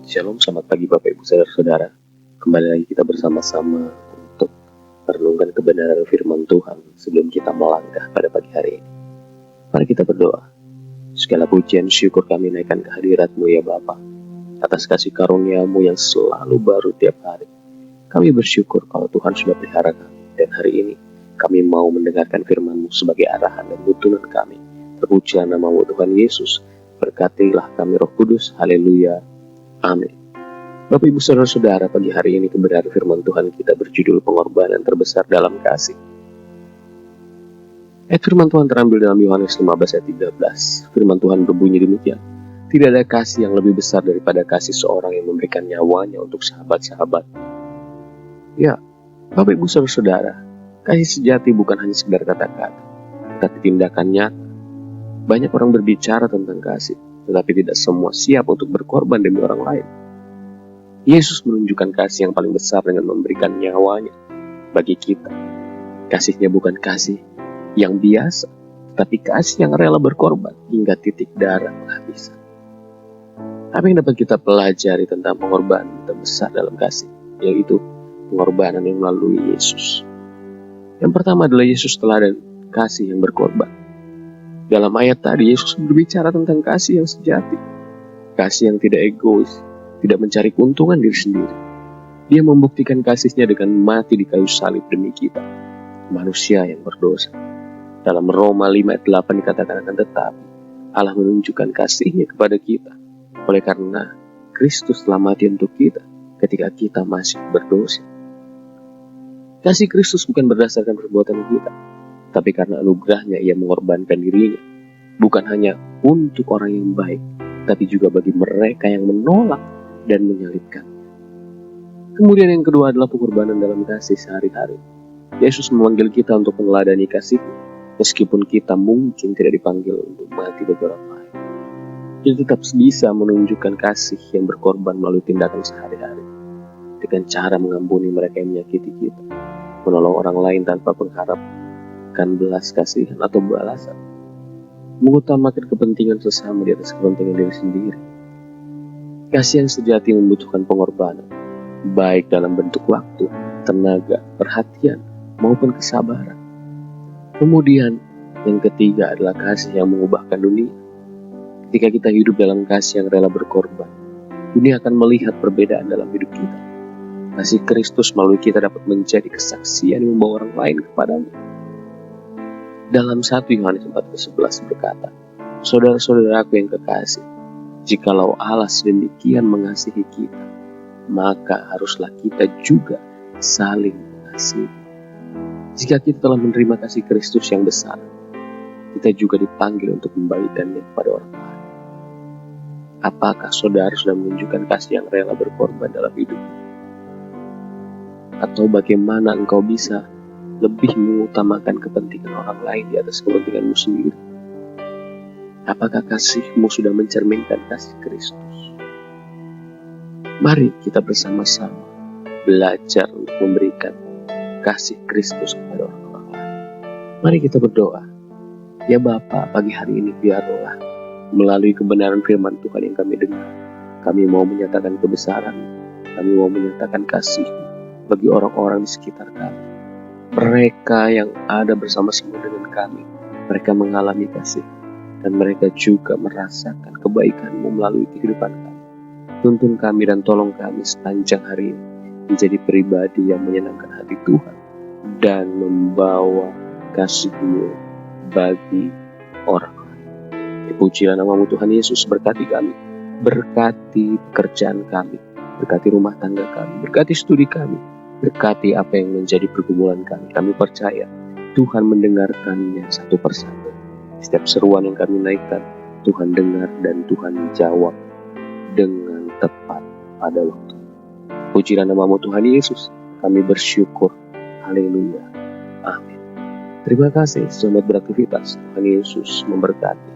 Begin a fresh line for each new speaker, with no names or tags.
Shalom, selamat pagi Bapak Ibu Saudara-saudara. Kembali lagi kita bersama-sama untuk merenungkan kebenaran firman Tuhan sebelum kita melangkah pada pagi hari ini. Mari kita berdoa. Segala pujian syukur kami naikkan ke hadirat-Mu ya Bapa, atas kasih karunia-Mu yang selalu baru tiap hari. Kami bersyukur kalau Tuhan sudah pelihara kami, dan hari ini kami mau mendengarkan firman-Mu sebagai arahan dan tuntunan kami. Terpujilah nama-Mu Tuhan Yesus. Berkatilah kami Roh Kudus. Haleluya. Amin. Bapak Ibu Saudara-saudara, pagi hari ini kebenaran firman Tuhan kita berjudul pengorbanan terbesar dalam kasih. Ayat firman Tuhan terambil dalam Yohanes 15 ayat 13. Firman Tuhan berbunyi demikian. Tidak ada kasih yang lebih besar daripada kasih seorang yang memberikan nyawanya untuk sahabat-sahabat. Ya, Bapak Ibu Saudara-saudara, kasih sejati bukan hanya sekedar kata-kata, tapi tindakan nyata. Banyak orang berbicara tentang kasih, tetapi tidak semua siap untuk berkorban demi orang lain. Yesus menunjukkan kasih yang paling besar dengan memberikan nyawanya bagi kita. Kasihnya bukan kasih yang biasa, tapi kasih yang rela berkorban hingga titik darah penghabisan. Apa yang dapat kita pelajari tentang pengorbanan terbesar dalam kasih, yaitu pengorbanan yang melalui Yesus. Yang pertama adalah Yesus teladan kasih yang berkorban. Dalam ayat tadi, Yesus berbicara tentang kasih yang sejati. Kasih yang tidak egois, tidak mencari keuntungan diri sendiri. Dia membuktikan kasihnya dengan mati di kayu salib demi kita, manusia yang berdosa. Dalam Roma 5 ayat 8 dikatakan akan tetapi Allah menunjukkan kasihnya kepada kita, oleh karena Kristus telah mati untuk kita ketika kita masih berdosa. Kasih Kristus bukan berdasarkan perbuatan kita, tapi karena anugerahnya ia mengorbankan dirinya, bukan hanya untuk orang yang baik, tapi juga bagi mereka yang menolak dan menyalibkan. Kemudian yang kedua adalah pengorbanan dalam kasih sehari-hari. Yesus memanggil kita untuk meneladani kasih-Nya, meskipun kita mungkin tidak dipanggil untuk mati bagi orang lain. Kita tetap bisa menunjukkan kasih yang berkorban melalui tindakan sehari-hari, dengan cara mengampuni mereka yang menyakiti kita, menolong orang lain tanpa mengharapkan belas kasihan atau balasan, mengutamakan kepentingan sesama di atas kepentingan diri sendiri. Kasih yang sejati membutuhkan pengorbanan, baik dalam bentuk waktu, tenaga, perhatian, maupun kesabaran. Kemudian, yang ketiga adalah kasih yang mengubahkan dunia. Ketika kita hidup dalam kasih yang rela berkorban, dunia akan melihat perbedaan dalam hidup kita. Kasih Kristus melalui kita dapat menjadi kesaksian yang membawa orang lain kepadanya. Dalam 1 Yohanes 4:11 berkata, saudara-saudaraku yang kekasih, jikalau Allah sedemikian mengasihi kita, maka haruslah kita juga saling mengasihi. Jika kita telah menerima kasih Kristus yang besar, kita juga dipanggil untuk membagikannya kepada orang lain. Apakah saudara sudah menunjukkan kasih yang rela berkorban dalam hidupmu? Atau bagaimana engkau bisa lebih mengutamakan kepentingan orang lain di atas kepentinganmu sendiri? Apakah kasihmu sudah mencerminkan kasih Kristus? Mari kita bersama-sama belajar untuk memberikan kasih Kristus kepada orang-orang lain. Mari kita berdoa. Ya Bapa, pagi hari ini biarlah melalui kebenaran firman Tuhan yang kami dengar, kami mau menyatakan kebesaran, kami mau menyatakan kasih bagi orang-orang di sekitar kami. Mereka yang ada bersama-sama dengan kami, mereka mengalami kasih, dan mereka juga merasakan kebaikan-Mu melalui kehidupan kami. Tuntun kami dan tolong kami sepanjang hari ini menjadi pribadi yang menyenangkan hati Tuhan dan membawa kasih-Mu bagi orang lain. Pujilah nama-Mu Tuhan Yesus. Berkati kami, berkati pekerjaan kami, berkati rumah tangga kami, berkati studi kami, berkati apa yang menjadi pergumulan kami. Kami percaya Tuhan mendengarkannya satu persatu. Setiap seruan yang kami naikkan, Tuhan dengar dan Tuhan jawab dengan tepat pada waktu. Pujilah nama-Mu Tuhan Yesus. Kami bersyukur. Haleluya. Amin. Terima kasih. Selamat beraktivitas. Tuhan Yesus memberkati.